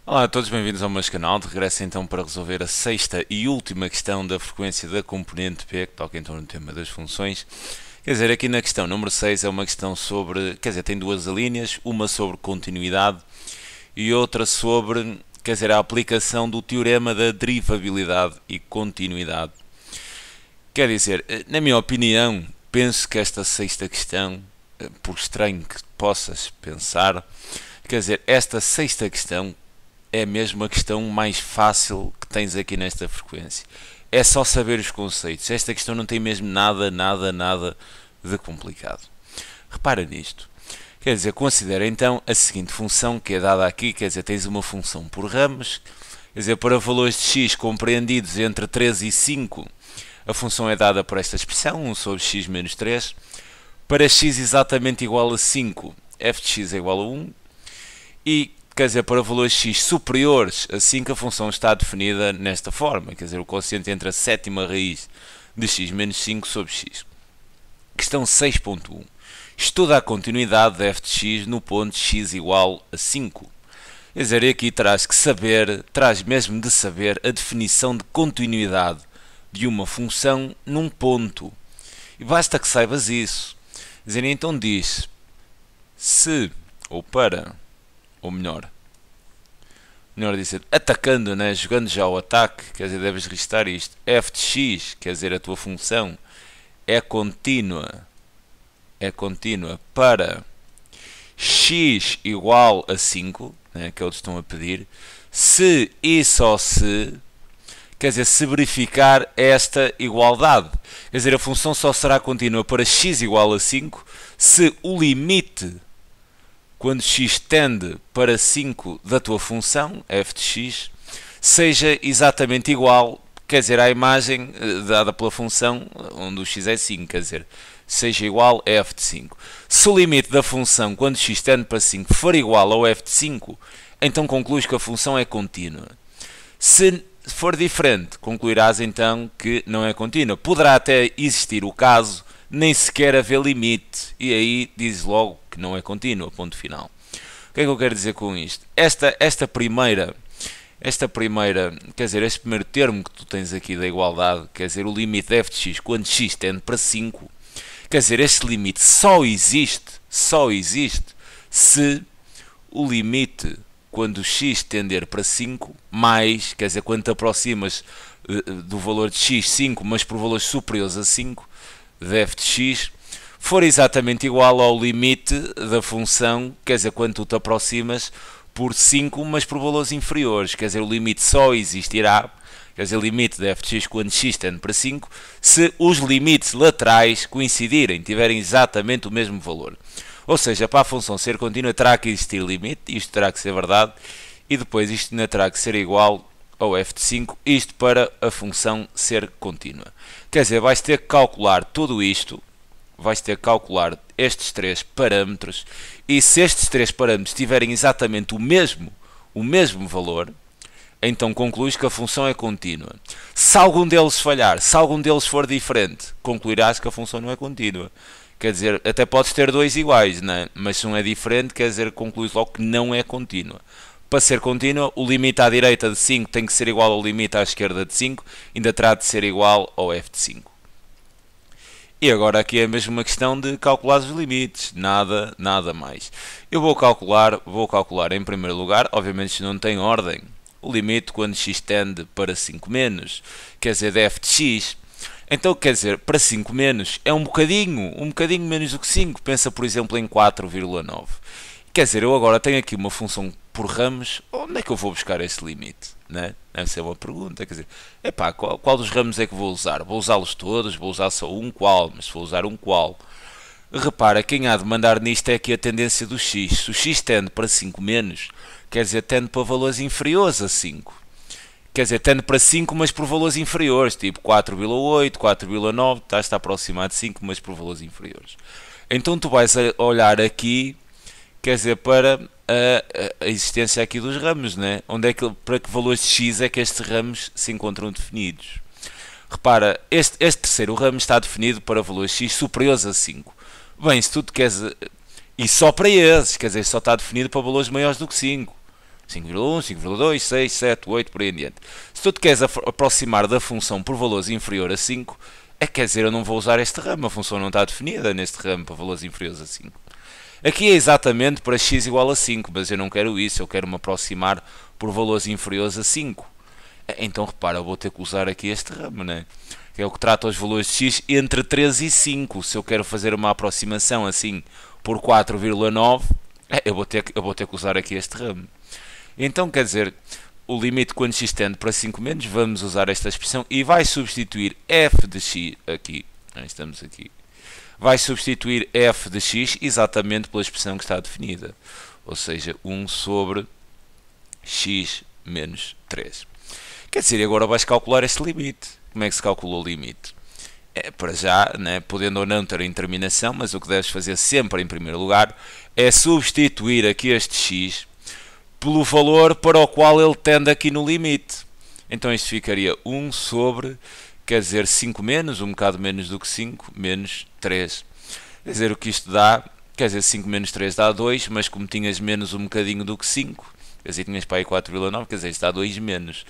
Olá a todos, bem-vindos ao meu canal. De regresso então para resolver a sexta e última questão da frequência da componente P, que toca então no tema das funções. Quer dizer, aqui na questão número 6 é uma questão sobre, quer dizer, tem duas linhas, uma sobre continuidade e outra sobre, quer dizer, a aplicação do teorema da derivabilidade e continuidade. Quer dizer, na minha opinião, penso que esta sexta questão, por estranho que possas pensar, quer dizer, esta sexta questão é mesmo a questão mais fácil que tens aqui nesta frequência. É só saber os conceitos. Esta questão não tem mesmo nada de complicado. Repara nisto. Quer dizer, considera então a seguinte função que é dada aqui. Quer dizer, tens uma função por ramos. Quer dizer, para valores de x compreendidos entre 3 e 5, a função é dada por esta expressão, 1 sobre x menos 3. Para x exatamente igual a 5, f de x é igual a 1. E quer dizer, para valores x superiores a 5, a função está definida nesta forma. Quer dizer, o quociente entre a sétima raiz de x menos 5 sobre x. Questão 6.1. Estuda a continuidade de f de x no ponto x igual a 5. Quer dizer, aqui traz mesmo de saber a definição de continuidade de uma função num ponto. E basta que saibas isso. Quer dizer, então diz se, ou para, ou melhor dizer, atacando, né, jogando já o ataque, quer dizer, deves registrar isto. F de x, quer dizer, a tua função é contínua para x igual a 5, né, que eles estão a pedir, se e só se, quer dizer, se verificar esta igualdade. Quer dizer, a função só será contínua para x igual a 5 se o limite quando x tende para 5 da tua função, f de x, seja exatamente igual, quer dizer, à imagem dada pela função onde o x é 5, quer dizer, seja igual a f de 5. Se o limite da função quando x tende para 5 for igual ao f de 5, então concluis que a função é contínua. Se for diferente, concluirás então que não é contínua. Poderá até existir o caso nem sequer haver limite, e aí diz logo que não é contínua, ponto final. O que é que eu quero dizer com isto? Esta primeira, quer dizer, este primeiro termo que tu tens aqui da igualdade, quer dizer, o limite de f de x quando x tende para 5, quer dizer, este limite só existe se o limite quando x tender para 5, mais, quer dizer, quando te aproximas do valor de x, 5, mas por valores superiores a 5, de f de x, for exatamente igual ao limite da função, quer dizer, quando tu te aproximas por 5, mas por valores inferiores. Quer dizer, o limite só existirá, quer dizer, o limite de f de x quando x tende para 5, se os limites laterais coincidirem, tiverem exatamente o mesmo valor. Ou seja, para a função ser contínua terá que existir limite, isto terá que ser verdade, e depois isto ainda terá que ser igual ao f de 5, isto para a função ser contínua. Quer dizer, vais ter que calcular tudo isto, vais ter que calcular estes três parâmetros, e se estes três parâmetros tiverem exatamente o mesmo valor, então concluís que a função é contínua. Se algum deles falhar, se algum deles for diferente, concluirás que a função não é contínua. Quer dizer, até podes ter dois iguais, não é? Mas se um é diferente, quer dizer, concluís logo que não é contínua. Para ser contínua, o limite à direita de 5 tem que ser igual ao limite à esquerda de 5, ainda terá de ser igual ao f de 5. E agora aqui é mesmo uma questão de calcular os limites, nada mais. Eu vou calcular em primeiro lugar, obviamente isto não tem ordem, o limite quando x tende para 5 menos, quer dizer, de f de x. Então, quer dizer, para 5 menos é um bocadinho menos do que 5. Pensa, por exemplo, em 4,9. Quer dizer, eu agora tenho aqui uma função por ramos, onde é que eu vou buscar esse limite? Né? Deve ser uma pergunta, quer dizer, epá, qual dos ramos é que vou usar? Vou usá-los todos? Vou usar só um? Qual? Mas se vou usar um, qual? Repara, quem há de mandar nisto é aqui a tendência do x. Se o x tende para 5 menos, quer dizer, tende para valores inferiores a 5. Quer dizer, tende para 5, mas por valores inferiores, tipo 4,8, 4,9, está a aproximar de 5, mas por valores inferiores. Então tu vais olhar aqui, quer dizer, para a existência aqui dos ramos, né? Para que valores de x é que estes ramos se encontram definidos. Repara, este terceiro ramo está definido para valores x superiores a 5. Bem, se tu queres... E só para esses, quer dizer, só está definido para valores maiores do que 5. 5,1, 5,2, 6, 7, 8, por aí em diante. Se tu te queres aproximar da função por valores inferior a 5, quer dizer, eu não vou usar este ramo, a função não está definida neste ramo para valores inferiores a 5. Aqui é exatamente para x igual a 5, mas eu não quero isso, eu quero me aproximar por valores inferiores a 5. Então repara, eu vou ter que usar aqui este ramo, né? Que é o que trata os valores de x entre 3 e 5. Se eu quero fazer uma aproximação assim por 4,9, eu vou ter que usar aqui este ramo. Então quer dizer, o limite quando x tende para 5 menos, vamos usar esta expressão e vai substituir f de x aqui. Estamos aqui. Vai substituir f de x exatamente pela expressão que está definida. Ou seja, 1 sobre x menos 3. Quer dizer, agora vais calcular este limite. Como é que se calcula o limite? Para já, né, podendo ou não ter a indeterminação, mas o que deves fazer sempre em primeiro lugar é substituir aqui este x pelo valor para o qual ele tende aqui no limite. Então isto ficaria 1 sobre, quer dizer, 5 menos, um bocado menos do que 5, menos 3. Quer dizer, o que isto dá, quer dizer, 5 menos 3 dá 2, mas como tinhas menos um bocadinho do que 5, quer dizer, tinhas para aí 4,9, quer dizer, isto dá 2 menos.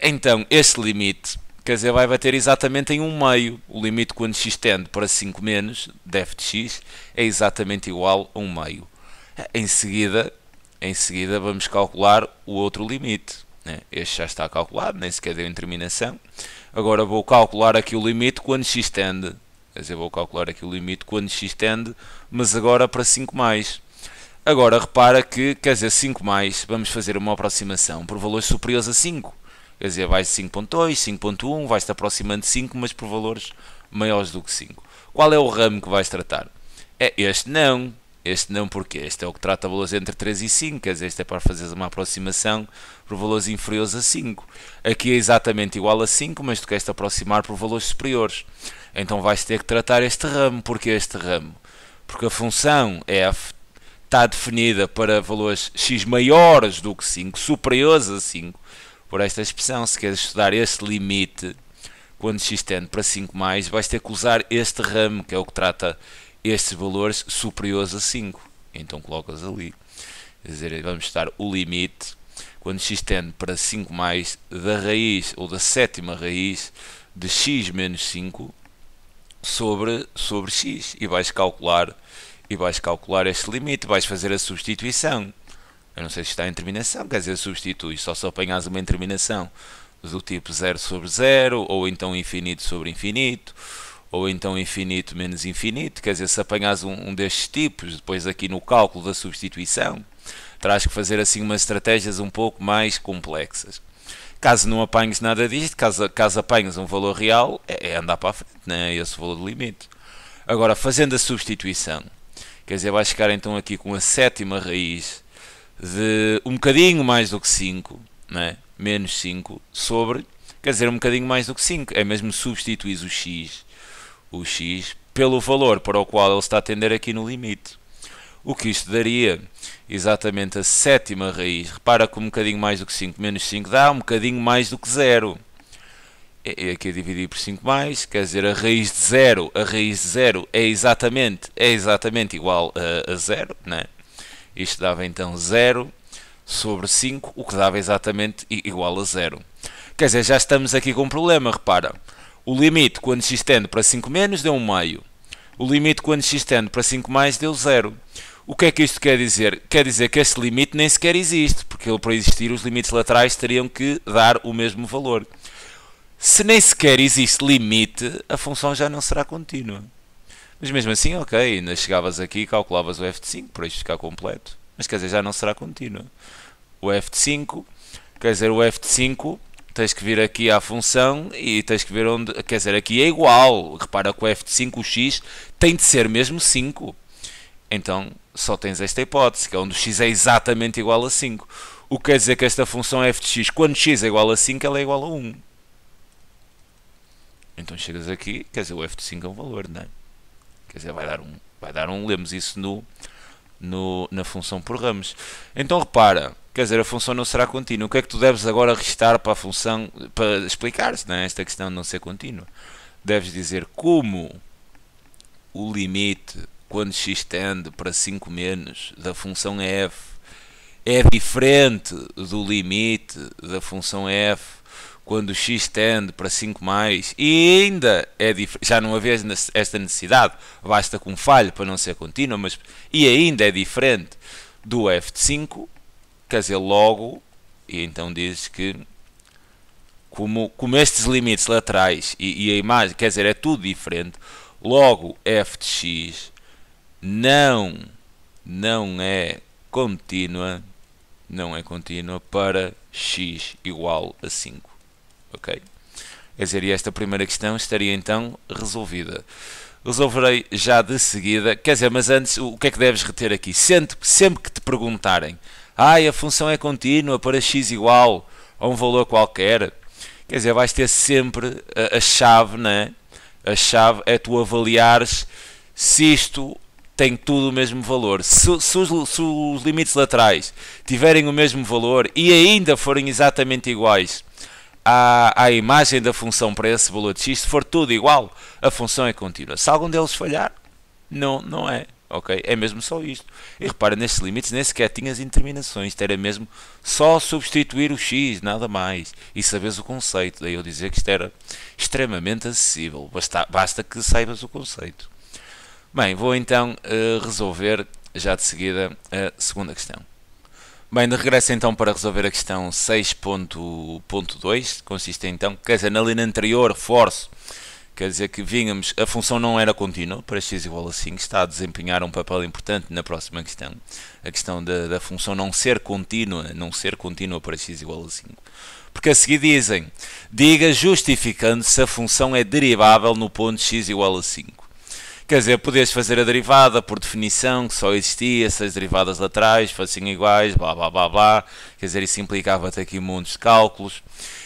Então, este limite, quer dizer, vai bater exatamente em 1 meio. O limite quando x tende para 5 menos, de f de x, é exatamente igual a 1 meio. Em seguida, vamos calcular o outro limite. Este já está calculado, nem sequer deu determinação. Agora vou calcular aqui o limite quando x tende. Quer dizer, vou calcular aqui o limite quando x tende, mas agora para 5 mais. Agora repara que, quer dizer, 5 mais, vamos fazer uma aproximação por valores superiores a 5. Quer dizer, vai 5.2, 5.1, vai-se aproximando de 5, mas por valores maiores do que 5. Qual é o ramo que vais tratar? Este não. Este não, porque este é o que trata valores entre 3 e 5, quer dizer, este é para fazer uma aproximação por valores inferiores a 5. Aqui é exatamente igual a 5, mas tu queres te aproximar por valores superiores. Então vais ter que tratar este ramo. Porquê este ramo? Porque a função f está definida para valores x maiores do que 5, superiores a 5, por esta expressão. Se queres estudar este limite, quando x tende para 5 mais, vais ter que usar este ramo, que é o que trata estes valores superiores a 5. Então colocas ali. Quer dizer, vamos estar o limite, quando x tende para 5 mais, da raiz, ou da sétima raiz, de x menos 5, sobre x. E vais calcular este limite, vais fazer a substituição. Eu não sei se está em terminação, quer dizer, substitui. Só se apanhas uma terminação do tipo 0 sobre 0, ou então infinito sobre infinito, ou então infinito menos infinito. Quer dizer, se apanhas um destes tipos, depois aqui no cálculo da substituição, terás que fazer assim umas estratégias um pouco mais complexas. Caso não apanhes nada disto, caso apanhes um valor real, é andar para a frente, né? Esse valor do limite. Agora, fazendo a substituição, quer dizer, vais ficar então aqui com a sétima raiz de um bocadinho mais do que 5, né? Menos 5, sobre, quer dizer, um bocadinho mais do que 5. É mesmo substituir o x pelo valor para o qual ele está a tender aqui no limite. O que isto daria exatamente a sétima raiz. Repara que um bocadinho mais do que 5 menos 5 dá um bocadinho mais do que 0. E aqui a dividir por 5 mais, quer dizer, a raiz de 0 é exatamente igual a 0, né? Isto dava então 0 sobre 5, o que dava exatamente igual a 0. Quer dizer, já estamos aqui com um problema, repara. O limite quando x tende para 5 menos deu 1 meio. O limite quando x tende para 5 mais deu 0. O que é que isto quer dizer? Quer dizer que este limite nem sequer existe, porque ele, para existir, os limites laterais teriam que dar o mesmo valor. Se nem sequer existe limite, a função já não será contínua. Mas mesmo assim, ok, ainda chegavas aqui e calculavas o f de 5 para isto ficar completo. Mas quer dizer, já não será contínua. O f de 5, quer dizer, o f de 5, tens que vir aqui à função e tens que ver onde, quer dizer, aqui é igual. Repara que o f de 5, o x, tem de ser mesmo 5. Então, só tens esta hipótese, que é onde o x é exatamente igual a 5. O que quer dizer que esta função f de x, quando x é igual a 5, ela é igual a 1. Então chegas aqui, quer dizer, o f de 5 é um valor, não é? Quer dizer, vai dar um, lemos isso na função por ramos. Então repara, quer dizer, a função não será contínua. O que é que tu deves agora restar para a função, para explicar-se, né, esta questão de não ser contínua? Deves dizer como o limite, quando x tende para 5 menos, da função f é diferente do limite da função f quando x tende para 5 mais, e ainda é já não havia esta necessidade, basta com falho para não ser contínua, mas e ainda é diferente do f de 5, quer dizer, logo, e então dizes que como estes limites laterais e a imagem, quer dizer, é tudo diferente, logo f de x não é contínua, para x igual a 5. Ok? Quer dizer, e esta primeira questão estaria então resolvida. Resolverei já de seguida, quer dizer, mas antes, o que é que deves reter aqui? Sempre que te perguntarem, a função é contínua para x igual a um valor qualquer, quer dizer, vais ter sempre a chave, né? A chave é tu avaliares se isto tem tudo o mesmo valor. Se os limites laterais tiverem o mesmo valor e ainda forem exatamente iguais à imagem da função para esse valor de x, se for tudo igual, a função é contínua. Se algum deles falhar, não é. Ok? É mesmo só isto. E repara, nestes limites nem sequer tinhas indeterminações. Isto era mesmo só substituir o x, nada mais. E saberes o conceito. Daí eu dizer que isto era extremamente acessível. Basta que saibas o conceito. Bem, vou então resolver já de seguida a segunda questão. Bem, de regresso então para resolver a questão 6.2, consiste então, quer dizer, na linha anterior, reforço, quer dizer que vínhamos, a função não era contínua, para x igual a 5, está a desempenhar um papel importante na próxima questão, a questão da função não ser contínua para x igual a 5. Porque a seguir dizem, diga justificando se a função é derivável no ponto x igual a 5. Quer dizer, podias fazer a derivada por definição, que só existia se as derivadas laterais fossem iguais, blá blá blá blá. Quer dizer, isso implicava-te aqui montes de cálculos.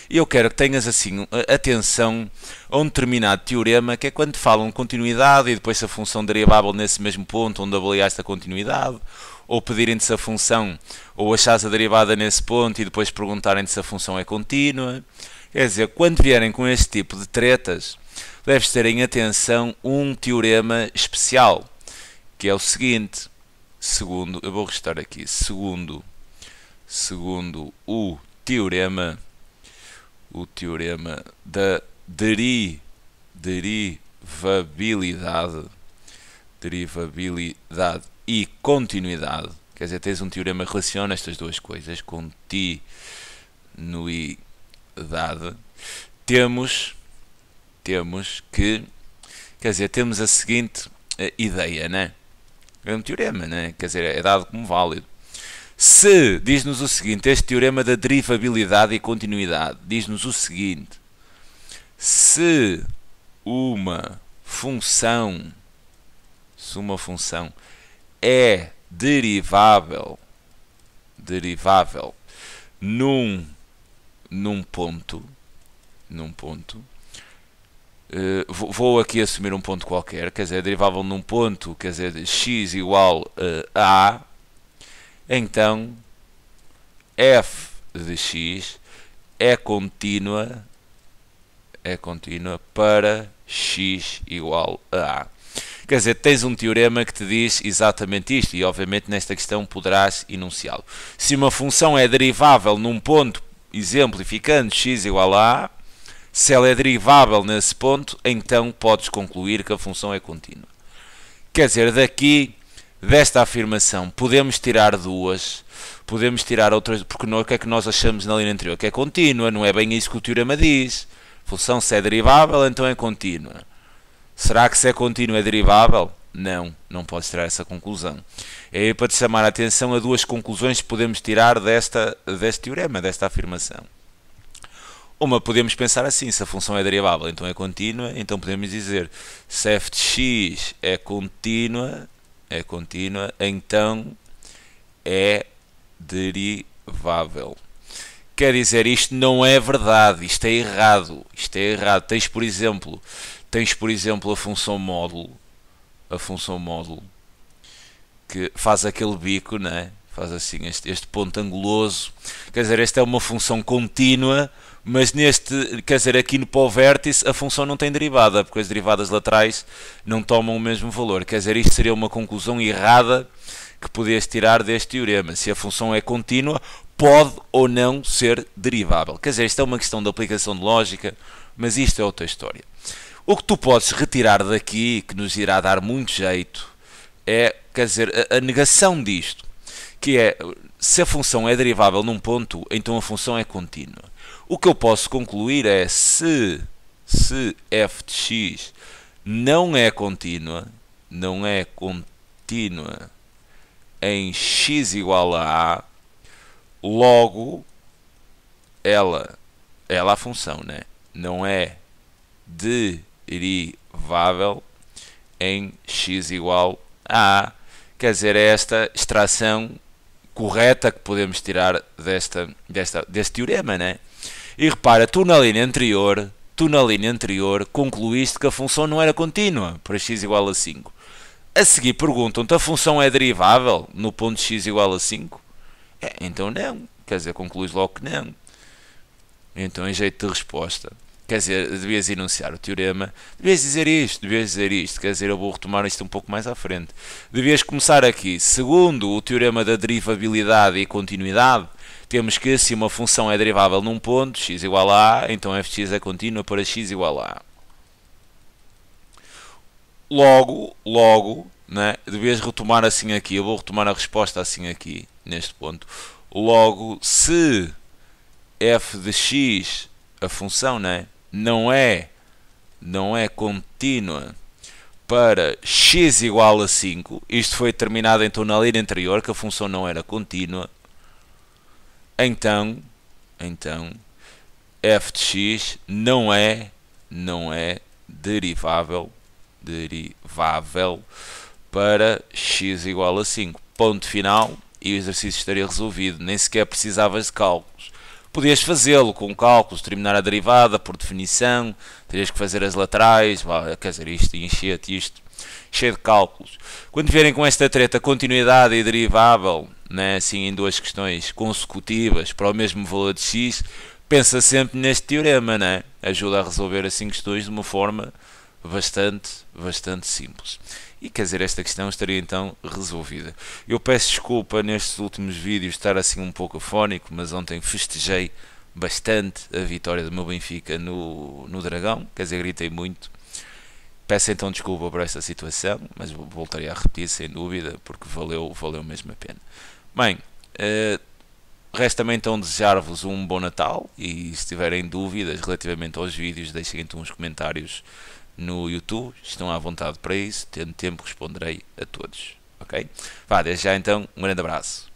E eu quero que tenhas assim atenção a um determinado teorema, que é quando te falam continuidade e depois se a função derivável nesse mesmo ponto onde avaliaste a continuidade, ou pedirem-te se a função, ou achares a derivada nesse ponto e depois perguntarem-te se a função é contínua. Quer dizer, quando vierem com este tipo de tretas, deves ter em atenção um teorema especial, que é o seguinte, eu vou restar aqui, segundo o teorema da derivabilidade e continuidade, quer dizer, tens um teorema que relaciona estas duas coisas, continuidade, temos que, quer dizer, temos a seguinte ideia, né? É um teorema, né? Quer dizer, é dado como válido. Se, diz-nos o seguinte, este teorema da derivabilidade e continuidade, diz-nos o seguinte, se uma função é derivável num ponto, vou aqui assumir um ponto qualquer, quer dizer, derivável num ponto, quer dizer, x igual a A, então f de x é contínua para x igual a A. Quer dizer, tens um teorema que te diz exatamente isto, e obviamente nesta questão poderás enunciá-lo. Se uma função é derivável num ponto, exemplificando x igual a A, se ela é derivável nesse ponto, então podes concluir que a função é contínua. Quer dizer, desta afirmação, podemos tirar duas, podemos tirar outras, porque o que é que nós achamos na linha anterior? Que é contínua, não é bem isso que o teorema diz. A função, se é derivável, então é contínua. Será que se é contínua é derivável? Não podes tirar essa conclusão. É aí para te chamar a atenção a duas conclusões que podemos tirar deste teorema, desta afirmação. Uma, podemos pensar assim, se a função é derivável, então é contínua, então podemos dizer, se f de x é contínua, então é derivável. Quer dizer, isto não é verdade, isto é errado. Tens, por exemplo, a função módulo, que faz aquele bico, né? Faz assim este ponto anguloso. Quer dizer, esta é uma função contínua, mas quer dizer, aqui no pó vértice a função não tem derivada, porque as derivadas laterais não tomam o mesmo valor. Quer dizer, isto seria uma conclusão errada que podias tirar deste teorema. Se a função é contínua, pode ou não ser derivável. Quer dizer, isto é uma questão de aplicação de lógica, mas isto é outra história. O que tu podes retirar daqui, que nos irá dar muito jeito, é, quer dizer, a negação disto, que é, se a função é derivável num ponto, então a função é contínua. O que eu posso concluir é, se f de x não é contínua em x igual a a, logo ela a função, né? Não é derivável em x igual a a. Quer dizer, é esta extração correta que podemos tirar deste teorema, né? E repara, tu na linha anterior concluíste que a função não era contínua para x igual a 5. A seguir perguntam-te, a função é derivável no ponto de x igual a 5? Então não, quer dizer, concluís logo que não. Então, em jeito de resposta, quer dizer, devias enunciar o teorema, devias dizer isto, quer dizer, eu vou retomar isto um pouco mais à frente. Devias começar aqui, segundo o teorema da derivabilidade e continuidade, temos que se uma função é derivável num ponto, x igual a a, então f de x é contínua para x igual a a. Logo, né, devias retomar assim aqui, eu vou retomar a resposta assim aqui, neste ponto. Logo, se f de x, a função, né, não é contínua para x igual a 5, isto foi determinado então na linha anterior, que a função não era contínua, então f de x não é derivável para x igual a 5. Ponto final, e o exercício estaria resolvido. Nem sequer precisavas de cálculos. Podias fazê-lo com cálculos, terminar a derivada, por definição, terias que fazer as laterais, quer dizer, isto e encher-te isto, cheio de cálculos. Quando vierem com esta treta, continuidade e derivável, né, assim em duas questões consecutivas para o mesmo valor de x, pensa sempre neste teorema, né? Ajuda a resolver assim questões de uma forma bastante simples. E quer dizer, esta questão estaria então resolvida. Eu peço desculpa nestes últimos vídeos estar assim um pouco afónico, mas ontem festejei bastante a vitória do meu Benfica no Dragão, quer dizer, gritei muito. Peço então desculpa por esta situação, mas voltarei a repetir sem dúvida, porque valeu mesmo a pena. Bem, resta-me então desejar-vos um bom Natal, e se tiverem dúvidas relativamente aos vídeos, deixem então uns comentários no YouTube, estão à vontade para isso, tendo tempo responderei a todos, ok? Vá, desde já então, um grande abraço.